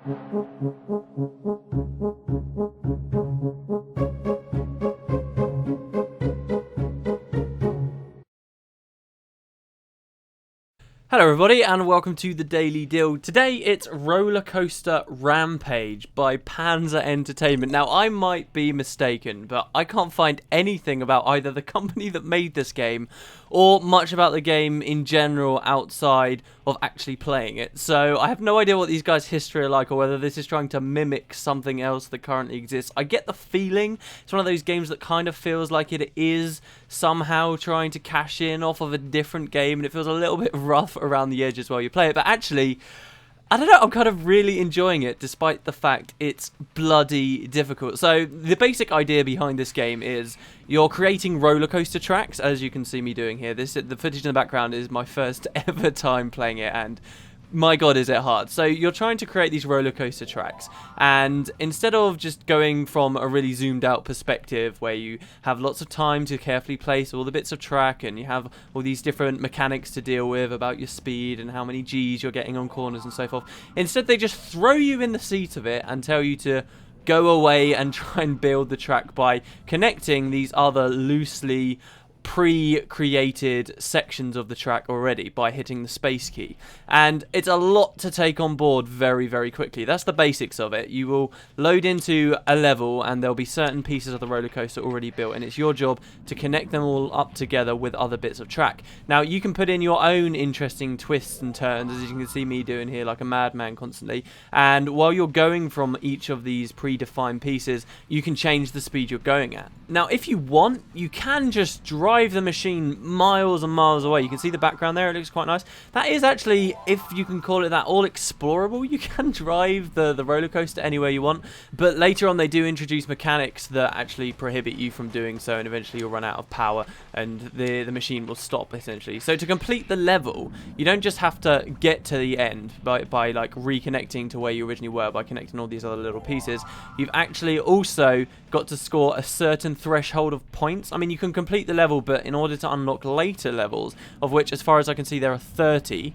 Hello everybody and welcome to the Daily Deal. Today it's Roller Coaster Rampage by Panzer Entertainment. Now I might be mistaken, but I can't find anything about either the company that made this game or much about the game in general outside of actually playing it. So I have no idea what these guys' history are like or whether this is trying to mimic something else that currently exists. I get the feeling it's one of those games that kind of feels like it is somehow trying to cash in off of a different game, and it feels a little bit rough around the edges while you play it. But actually, I don't know, I'm kind of really enjoying it despite the fact it's bloody difficult. So the basic idea behind this game is you're creating roller coaster tracks, as you can see me doing here. The footage in the background is my first ever time playing it, and my god, is it hard. So you're trying to create these roller coaster tracks, and instead of just going from a really zoomed out perspective where you have lots of time to carefully place all the bits of track and you have all these different mechanics to deal with about your speed and how many G's you're getting on corners and so forth, instead they just throw you in the seat of it and tell you to go away and try and build the track by connecting these other loosely pre-created sections of the track already by hitting the space key. And it's a lot to take on board very, very quickly. That's the basics of it. You will load into a level and there'll be certain pieces of the roller coaster already built, and it's your job to connect them all up together with other bits of track. Now you can put in your own interesting twists and turns, as you can see me doing here like a madman constantly, and while you're going from each of these predefined pieces you can change the speed you're going at. Now if you want, you can just drive the machine miles and miles away. You can see the background there, it looks quite nice. That is actually, if you can call it that, all explorable. You can drive the roller coaster anywhere you want, but later on they do introduce mechanics that actually prohibit you from doing so, and eventually you'll run out of power and the machine will stop essentially. So to complete the level, you don't just have to get to the end by like reconnecting to where you originally were by connecting all these other little pieces. You've actually also got to score a certain threshold of points. I mean, you can complete the level, but in order to unlock later levels, of which as far as I can see there are 30,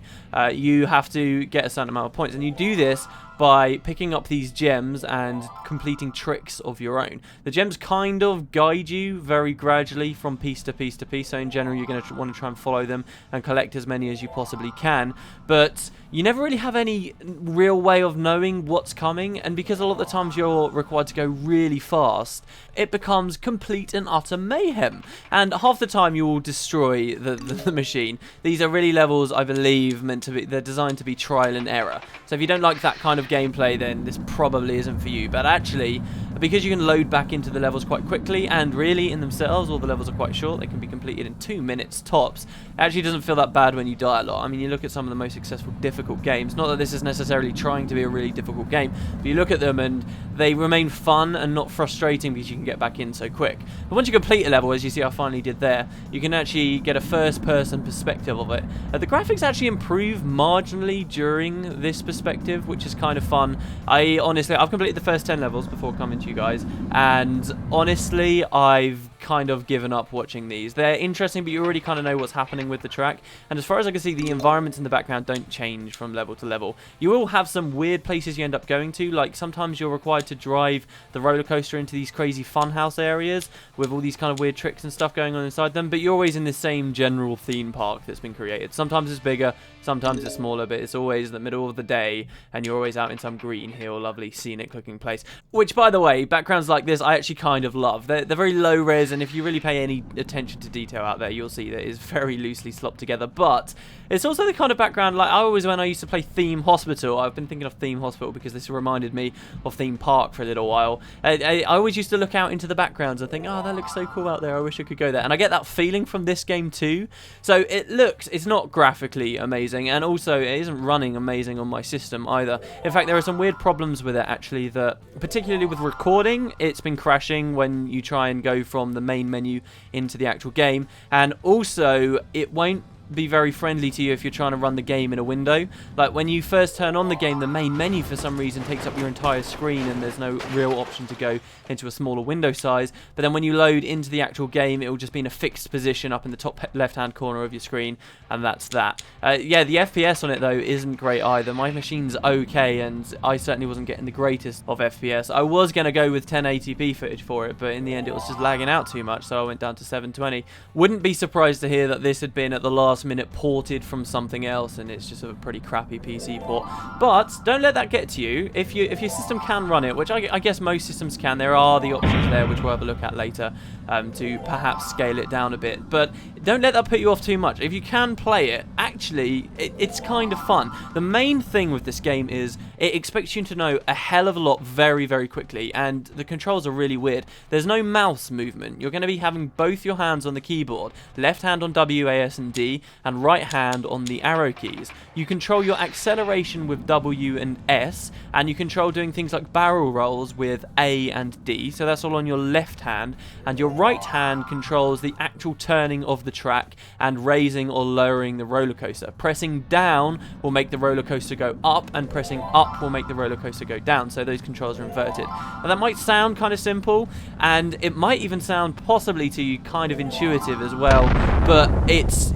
you have to get a certain amount of points, and you do this by picking up these gems and completing tricks of your own. The gems kind of guide you very gradually from piece to piece to piece, so in general you're going to want to try and follow them and collect as many as you possibly can, but you never really have any real way of knowing what's coming, and because a lot of the times you're required to go really fast, it becomes complete and utter mayhem, and half the time you will destroy the machine. These are really levels, I believe, they're designed to be trial and error, so if you don't like that kind of gameplay, then this probably isn't for you. But actually, because you can load back into the levels quite quickly, and really in themselves all the levels are quite short, they can be completed in 2 minutes tops, it actually doesn't feel that bad when you die a lot. I mean, you look at some of the most successful difficult games, not that this is necessarily trying to be a really difficult game, but you look at them and they remain fun and not frustrating because you can get back in so quick. But once you complete a level, as you see I finally did there, you can actually get a first person perspective of it. The graphics actually improve marginally during this perspective, which is kind of fun. I've completed the first 10 levels before coming to you guys, and honestly I've kind of given up watching these. They're interesting, but you already kind of know what's happening with the track, and as far as I can see, the environments in the background don't change from level to level. You will have some weird places you end up going to, like sometimes you're required to drive the roller coaster into these crazy funhouse areas with all these kind of weird tricks and stuff going on inside them, but you're always in the same general theme park that's been created. Sometimes it's bigger, sometimes it's smaller, but it's always in the middle of the day and you're always out in some green hill, lovely scenic looking place, which by the way, backgrounds like this I actually kind of love. They're very low res, and if you really pay any attention to detail out there, you'll see that it's very loosely slopped together, but it's also the kind of background, like when I used to play Theme Hospital, I've been thinking of Theme Hospital because this reminded me of Theme Park for a little while. I always used to look out into the backgrounds and think, oh, that looks so cool out there, I wish I could go there, and I get that feeling from this game too. So it's not graphically amazing, and also it isn't running amazing on my system either. In fact, there are some weird problems with it actually, that particularly with recording, it's been crashing when you try and go from the main menu into the actual game, and also it won't be very friendly to you if you're trying to run the game in a window. Like when you first turn on the game, the main menu for some reason takes up your entire screen and there's no real option to go into a smaller window size. But then when you load into the actual game, it will just be in a fixed position up in the top left-hand corner of your screen, and that's that. Yeah, the FPS on it though isn't great either. My machine's okay, and I certainly wasn't getting the greatest of FPS. I was going to go with 1080p footage for it, but in the end it was just lagging out too much, so I went down to 720. Wouldn't be surprised to hear that this had been at the last minute ported from something else, and it's just a pretty crappy PC port. But don't let that get to you. If your system can run it, which I guess most systems can, there are the options there, which we'll have a look at later, to perhaps scale it down a bit. But don't let that put you off too much. If you can play it, actually, it's kind of fun. The main thing with this game is it expects you to know a hell of a lot very, very quickly, and the controls are really weird. There's no mouse movement. You're going to be having both your hands on the keyboard, left hand on W, A, S, and D, and right hand on the arrow keys. You control your acceleration with W and S, and you control doing things like barrel rolls with A and D, so that's all on your left hand, and your right hand controls the actual turning of the track and raising or lowering the roller coaster. Pressing down will make the roller coaster go up, and pressing up will make the roller coaster go down, so those controls are inverted. Now that might sound kind of simple, and it might even sound possibly to you kind of intuitive as well, but it's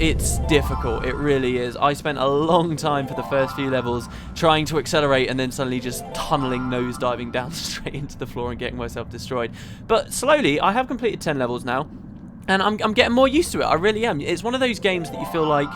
difficult. It really is. I spent a long time for the first few levels trying to accelerate and then suddenly just tunneling, nosediving down straight into the floor and getting myself destroyed. But slowly, I have completed 10 levels now, and I'm getting more used to it. I really am. It's one of those games that you feel like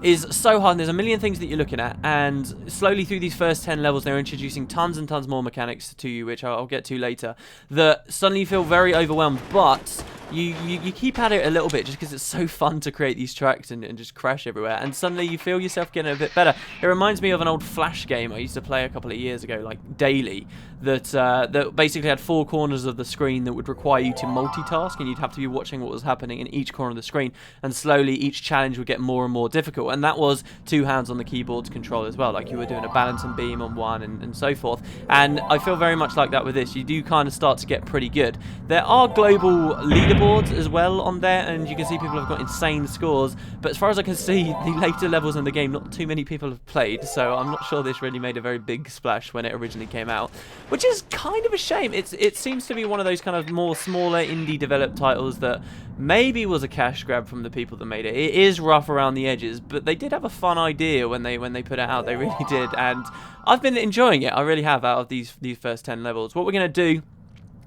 is so hard, and there's a million things that you're looking at, and slowly through these first 10 levels they're introducing tons and tons more mechanics to you, which I'll get to later, that suddenly you feel very overwhelmed, but you keep at it a little bit just because it's so fun to create these tracks and just crash everywhere, and suddenly you feel yourself getting a bit better. It reminds me of an old Flash game I used to play a couple of years ago, like daily, that basically had 4 corners of the screen that would require you to multitask, and you'd have to be watching what was happening in each corner of the screen, and slowly each challenge would get more and more difficult, and that was 2 hands on the keyboard to control as well, like you were doing a balance and beam on one and so forth. And I feel very much like that with this. You do kind of start to get pretty good. There are global leaderboards as well on there, and you can see people have got insane scores, but as far as I can see, the later levels in the game, not too many people have played, so I'm not sure this really made a very big splash when it originally came out, which is kind of a shame. It seems to be one of those kind of more smaller indie developed titles that maybe was a cash grab from the people that made it. It is rough around the edges, but they did have a fun idea when they put it out. They really did, and I've been enjoying it. I really have, out of these first 10 levels. What we're going to do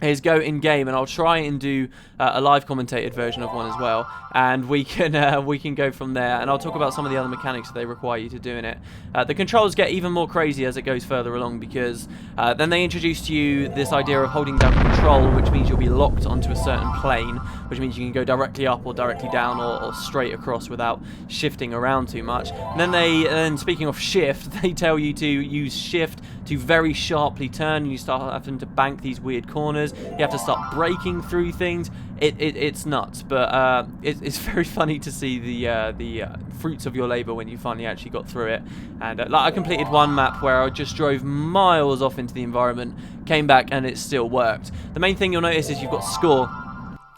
is go in game, and I'll try and do a live commentated version of one as well, and we can go from there, and I'll talk about some of the other mechanics that they require you to do in it. The controls get even more crazy as it goes further along, because then they introduce to you this idea of holding down control, which means you'll be locked onto a certain plane, which means you can go directly up or directly down or straight across without shifting around too much. And then speaking of shift, they tell you to use shift to very sharply turn, and you start having to bank these weird corners. You have to start breaking through things. It's nuts, but it's very funny to see the fruits of your labor when you finally actually got through it. And like I completed one map where I just drove miles off into the environment, came back, and it still worked. The main thing you'll notice is you've got score.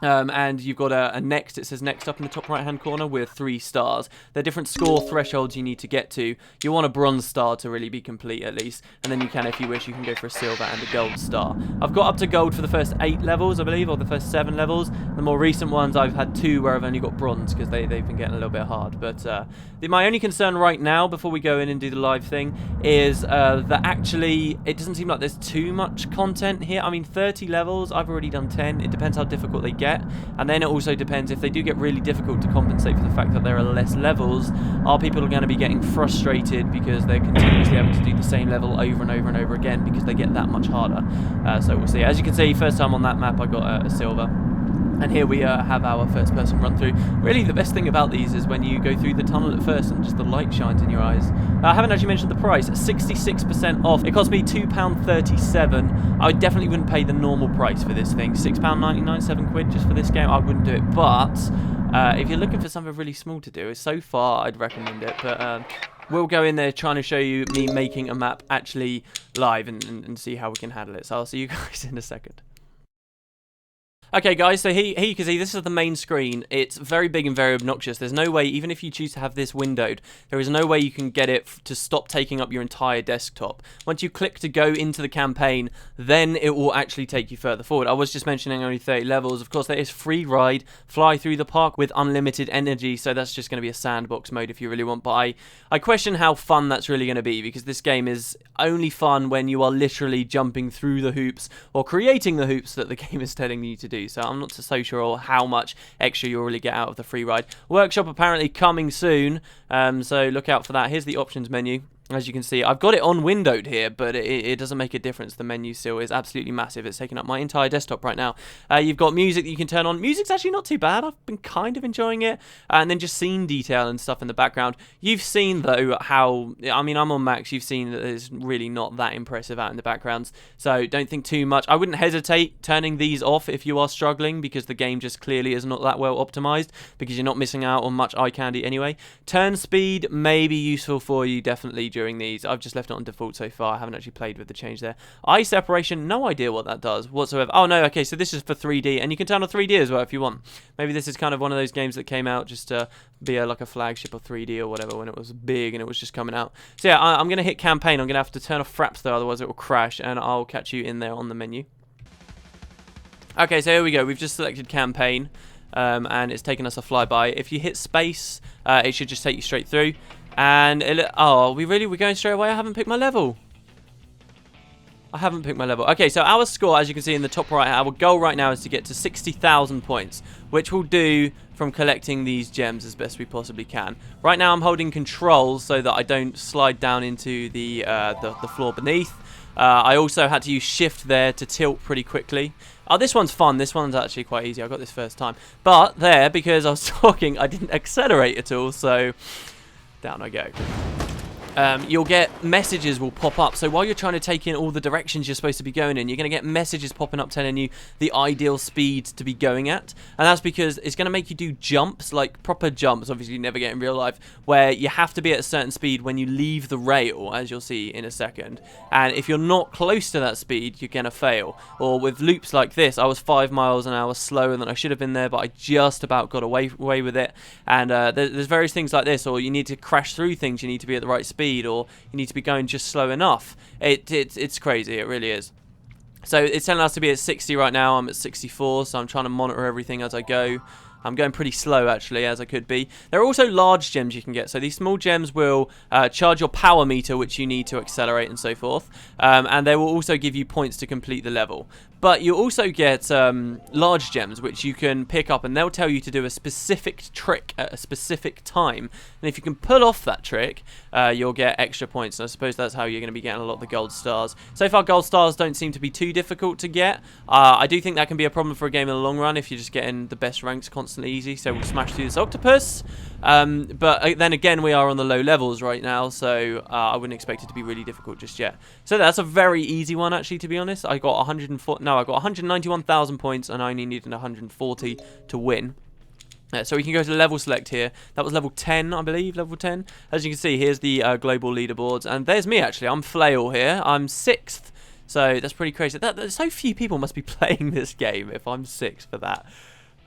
And you've got a next, it says next up in the top right hand corner with 3 stars. There are different score thresholds you need to get to. You want a bronze star to really be complete at least, and then you can, if you wish, you can go for a silver and a gold star. I've got up to gold for the first 8 levels, I believe, or the first 7 levels. The more recent ones I've had 2 where I've only got bronze because they've been getting a little bit hard. But my only concern right now, before we go in and do the live thing, is that actually it doesn't seem like there's too much content here. I mean, 30 levels, I've already done 10. It depends how difficult they get. And then it also depends, if they do get really difficult, to compensate for the fact that there are less levels, are people going to be getting frustrated because they're continuously having to do the same level over and over and over again because they get that much harder. So we'll see. As you can see, first time on that map I got a silver. And here we have our first person run through. Really, the best thing about these is when you go through the tunnel at first and just the light shines in your eyes. I haven't actually mentioned the price. 66% off. It cost me £2.37. I definitely wouldn't pay the normal price for this thing. £6.99, £7 just for this game. I wouldn't do it. But if you're looking for something really small to do, so far I'd recommend it. But we'll go in there trying to show you me making a map actually live and see how we can handle it. So I'll see you guys in a second. Okay, guys, so here you can see this is the main screen. It's very big and very obnoxious. There's no way, even if you choose to have this windowed, there is no way you can get it to stop taking up your entire desktop. Once you click to go into the campaign, then it will actually take you further forward. I was just mentioning only 30 levels. Of course, there is free ride, fly through the park with unlimited energy, so that's just going to be a sandbox mode if you really want. But I question how fun that's really going to be, because this game is only fun when you are literally jumping through the hoops or creating the hoops that the game is telling you to do. So I'm not so sure how much extra you'll really get out of the free ride. Workshop apparently coming soon, so look out for that. Here's the options menu. As you can see, I've got it on windowed here, but it doesn't make a difference. The menu still is absolutely massive. It's taking up my entire desktop right now. You've got music that you can turn on. Music's actually not too bad. I've been kind of enjoying it. And then just scene detail and stuff in the background. You've seen, though, how... I mean, I'm on Max. You've seen that it's really not that impressive out in the backgrounds. So don't think too much. I wouldn't hesitate turning these off if you are struggling, because the game just clearly is not that well optimized, because you're not missing out on much eye candy anyway. Turn speed may be useful for you, definitely, during these. I've just left it on default so far. I haven't actually played with the change there. Eye separation, no idea what that does whatsoever. Oh no, okay, so this is for 3D, and you can turn on 3D as well if you want. Maybe this is kind of one of those games that came out just to be like a flagship of 3D or whatever when it was big and it was just coming out. So yeah, I'm going to hit campaign. I'm going to have to turn off Fraps though, otherwise it will crash, and I'll catch you in there on the menu. Okay, so here we go. We've just selected campaign, and it's taken us a flyby. If you hit space, it should just take you straight through. And we're going straight away? I haven't picked my level. Okay, so our score, as you can see in the top right, our goal right now is to get to 60,000 points, which we'll do from collecting these gems as best we possibly can. Right now I'm holding control so that I don't slide down into the floor beneath. I also had to use shift there to tilt pretty quickly. Oh, this one's fun. This one's actually quite easy. I got this first time. But there, because I was talking, I didn't accelerate at all, so... down I go. You'll get messages will pop up. So while you're trying to take in all the directions you're supposed to be going in, you're going to get messages popping up telling you the ideal speed to be going at. And that's because it's going to make you do jumps, like proper jumps, obviously you never get in real life, where you have to be at a certain speed when you leave the rail, as you'll see in a second. And if you're not close to that speed, you're going to fail. Or with loops like this, I was 5 miles an hour slower than I should have been there, but I just about got away with it. And there's various things like this, or you need to crash through things, you need to be at the right speed, or you need to be going just slow enough. It's crazy, it really is. So it's telling us to be at 60 right now. I'm at 64, so I'm trying to monitor everything as I go. I'm going pretty slow, actually, as I could be. There are also large gems you can get. So these small gems will charge your power meter, which you need to accelerate and so forth. And they will also give you points to complete the level. But you also get large gems, which you can pick up, and they'll tell you to do a specific trick at a specific time. And if you can pull off that trick, you'll get extra points. And I suppose that's how you're going to be getting a lot of the gold stars. So far, gold stars don't seem to be too difficult to get. I do think that can be a problem for a game in the long run if you're just getting the best ranks constantly easy. So we'll smash through this octopus. But then again, we are on the low levels right now, so I wouldn't expect it to be really difficult just yet. So that's a very easy one, actually, to be honest. I got 191,000 points, and I only needed 140 to win. So we can go to level select here. That was level 10, I believe, level 10. As you can see, here's the global leaderboards, and there's me, actually. I'm Flail here. I'm 6th, so that's pretty crazy. So few people must be playing this game if I'm 6th for that.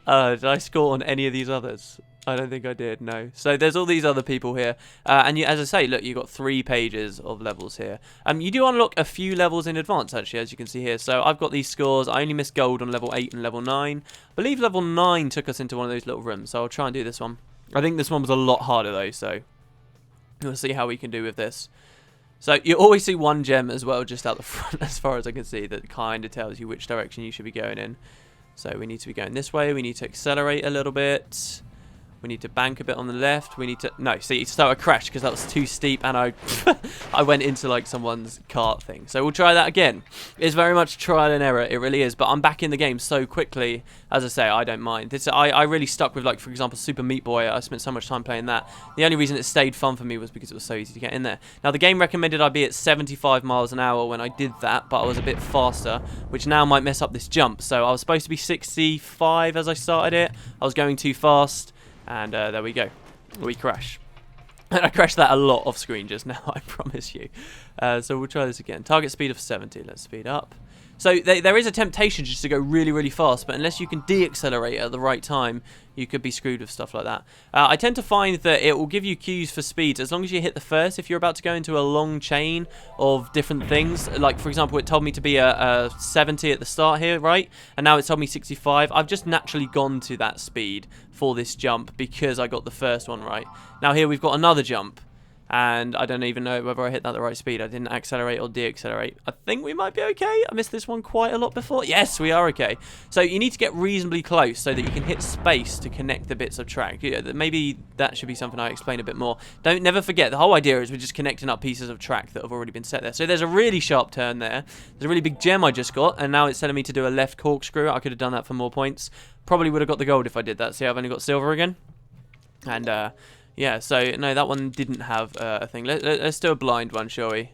Did I score on any of these others? I don't think I did, no. So there's all these other people here. And as I say, look, you've got 3 pages of levels here. You do unlock a few levels in advance, actually, as you can see here. So I've got these scores. I only missed gold on level 8 and level 9. I believe level 9 took us into one of those little rooms, so I'll try and do this one. I think this one was a lot harder, though, so we'll see how we can do with this. So you always see one gem as well, just out the front, as far as I can see, that kind of tells you which direction you should be going in. So we need to be going this way. We need to accelerate a little bit. We need to bank a bit on the left. We need to... No, see, so I crashed because that was too steep, and I went into, like, someone's cart thing. So we'll try that again. It's very much trial and error. It really is. But I'm back in the game so quickly. As I say, I don't mind. I really stuck with, like, for example, Super Meat Boy. I spent so much time playing that. The only reason it stayed fun for me was because it was so easy to get in there. Now, the game recommended I be at 75 miles an hour when I did that, but I was a bit faster, which now might mess up this jump. So I was supposed to be 65 as I started it. I was going too fast. And there we go. We crash. And I crashed that a lot off screen just now, I promise you. So we'll try this again. Target speed of 70. Let's speed up. So there is a temptation just to go really, really fast, but unless you can de-accelerate at the right time, you could be screwed with stuff like that. I tend to find that it will give you cues for speeds as long as you hit the first. If you're about to go into a long chain of different things, like for example, it told me to be a 70 at the start here, right? And now it's told me 65. I've just naturally gone to that speed for this jump because I got the first one right. Now here we've got another jump. And I don't even know whether I hit that at the right speed. I didn't accelerate or de-accelerate. I think we might be okay. I missed this one quite a lot before. Yes, we are okay. So you need to get reasonably close so that you can hit space to connect the bits of track. Yeah, maybe that should be something I explain a bit more. Never forget, the whole idea is we're just connecting up pieces of track that have already been set there. So there's a really sharp turn there. There's a really big gem I just got, and now it's telling me to do a left corkscrew. I could have done that for more points. Probably would have got the gold if I did that. See, I've only got silver again. And, yeah, so, no, that one didn't have a thing. Let's do a blind one, shall we?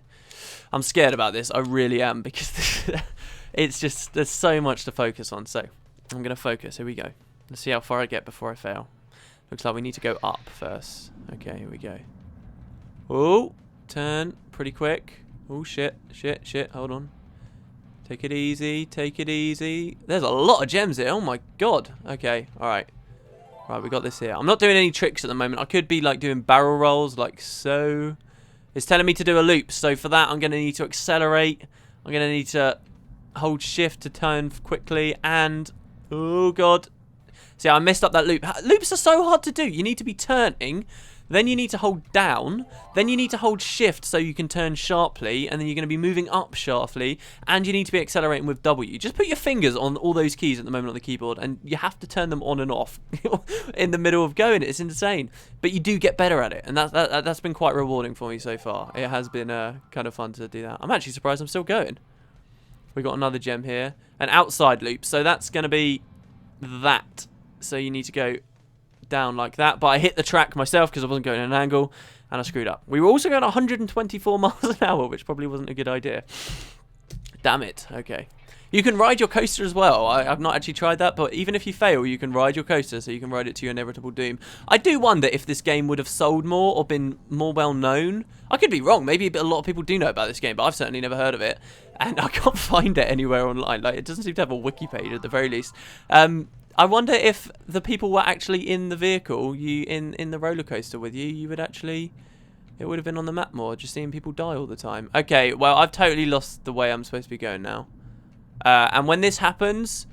I'm scared about this. I really am, because it's just, there's so much to focus on. So, I'm going to focus. Here we go. Let's see how far I get before I fail. Looks like we need to go up first. Okay, here we go. Oh, turn pretty quick. Oh, shit. Hold on. Take it easy. Take it easy. There's a lot of gems here. Oh, my God. Okay, all right. Right, we got this here. I'm not doing any tricks at the moment. I could be like doing barrel rolls like so. It's telling me to do a loop. So for that, I'm going to need to accelerate. I'm going to need to hold shift to turn quickly. And, oh God. See, I messed up that loop. Loops are so hard to do. You need to be turning. Then you need to hold down. Then you need to hold shift so you can turn sharply. And then you're going to be moving up sharply. And you need to be accelerating with W. Just put your fingers on all those keys at the moment on the keyboard. And you have to turn them on and off in the middle of going. It's insane. But you do get better at it. And that's been quite rewarding for me so far. It has been kind of fun to do that. I'm actually surprised I'm still going. We got another gem here. An outside loop. So that's going to be that. So you need to go down like that, but I hit the track myself because I wasn't going at an angle and I screwed up. We were also going 124 miles an hour, which probably wasn't a good idea. Damn it. Okay. You can ride your coaster as well. I've not actually tried that, but even if you fail, you can ride your coaster, so you can ride it to your inevitable doom. I do wonder if this game would have sold more or been more well known. I could be wrong. Maybe a lot of people do know about this game, but I've certainly never heard of it. And I can't find it anywhere online. Like, it doesn't seem to have a wiki page at the very least. I wonder if the people were actually in the vehicle, in the roller coaster with you, you would actually, it would have been on the map more, just seeing people die all the time. Okay, well, I've totally lost the way I'm supposed to be going now. And when this happens,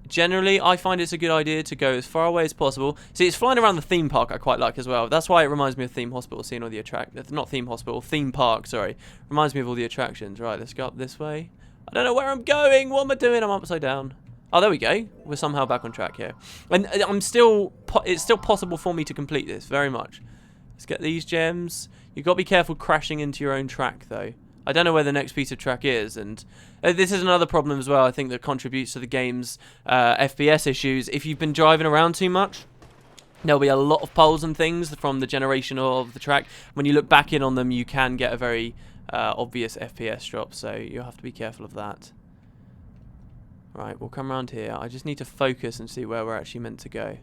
generally, I find it's a good idea to go as far away as possible. See, it's flying around the theme park I quite like as well. That's why it reminds me of Theme Hospital, seeing all the attractions. Not Theme Hospital, Theme Park, sorry. Reminds me of all the attractions. Right, let's go up this way. I don't know where I'm going. What am I doing? I'm upside down. Oh, there we go. We're somehow back on track here. And it's still possible for me to complete this, very much. Let's get these gems. You've got to be careful crashing into your own track, though. I don't know where the next piece of track is, and this is another problem as well, I think, that contributes to the game's FPS issues. If you've been driving around too much, there'll be a lot of poles and things from the generation of the track. When you look back in on them, you can get a very obvious FPS drop, so you'll have to be careful of that. Right, we'll come around here. I just need to focus and see where we're actually meant to go.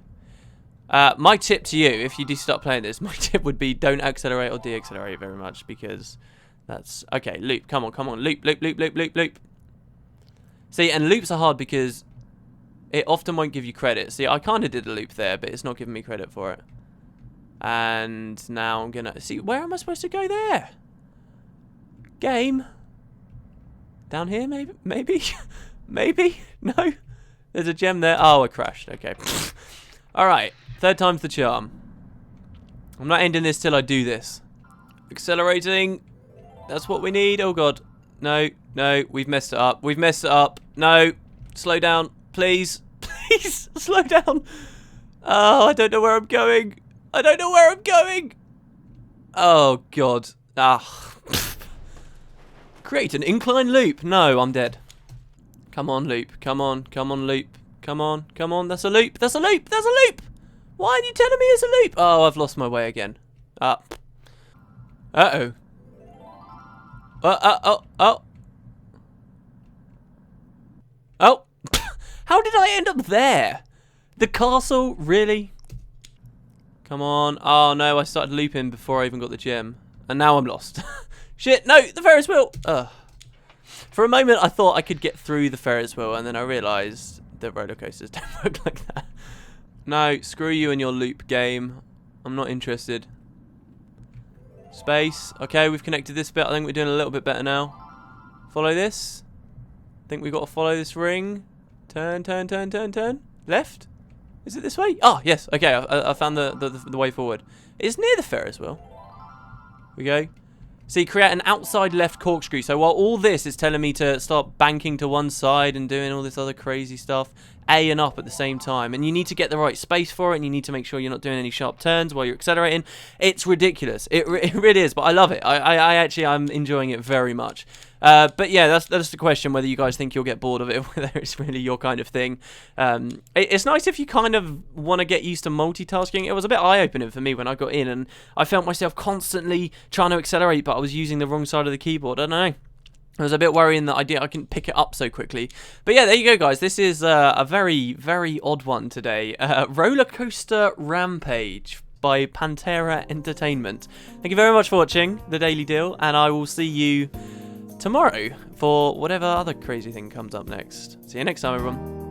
My tip to you, if you do start playing this, my tip would be don't accelerate or de-accelerate very much, because that's... Okay, loop. Come on. Loop. See, and loops are hard because it often won't give you credit. See, I kind of did a loop there, but it's not giving me credit for it. And now I'm going to... See, where am I supposed to go there? Game? Down here, maybe? Maybe? Maybe? No? There's a gem there. Oh, I crashed. Okay. Alright. Third time's the charm. I'm not ending this till I do this. Accelerating. That's what we need. Oh, God. No. We've messed it up. No. Slow down. Please. Please. Slow down. Oh, I don't know where I'm going. Oh, God. Ah. Create an incline loop. No, I'm dead. Come on, loop. Come on, loop. Come on. That's a loop. Why are you telling me it's a loop? Oh, I've lost my way again. Uh-oh. Oh. How did I end up there? The castle? Really? Come on. Oh, no, I started looping before I even got the gem. And now I'm lost. Shit, no, the Ferris wheel. Ugh. For a moment, I thought I could get through the Ferris wheel, and then I realised that roller coasters don't work like that. No, screw you and your loop game. I'm not interested. Space. Okay, we've connected this bit. I think we're doing a little bit better now. Follow this. I think we've got to follow this ring. Turn, turn, turn, turn, turn. Left? Is it this way? Oh, yes. Okay, I found the way forward. It's near the Ferris wheel. Here we go. See, create an outside left corkscrew. So while all this is telling me to start banking to one side and doing all this other crazy stuff, A and up at the same time. And you need to get the right space for it, and you need to make sure you're not doing any sharp turns while you're accelerating. It's ridiculous. It really is, but I love it. I'm enjoying it very much. But yeah, that's the question, whether you guys think you'll get bored of it, whether it's really your kind of thing. It's nice if you kind of want to get used to multitasking. It was a bit eye-opening for me when I got in, and I felt myself constantly trying to accelerate, but I was using the wrong side of the keyboard. I don't know. It was a bit worrying that I couldn't pick it up so quickly. But yeah, there you go, guys. This is a very, very odd one today. Roller Coaster Rampage by Pantera Entertainment. Thank you very much for watching The Daily Deal, and I will see you tomorrow for whatever other crazy thing comes up next. See you next time, everyone.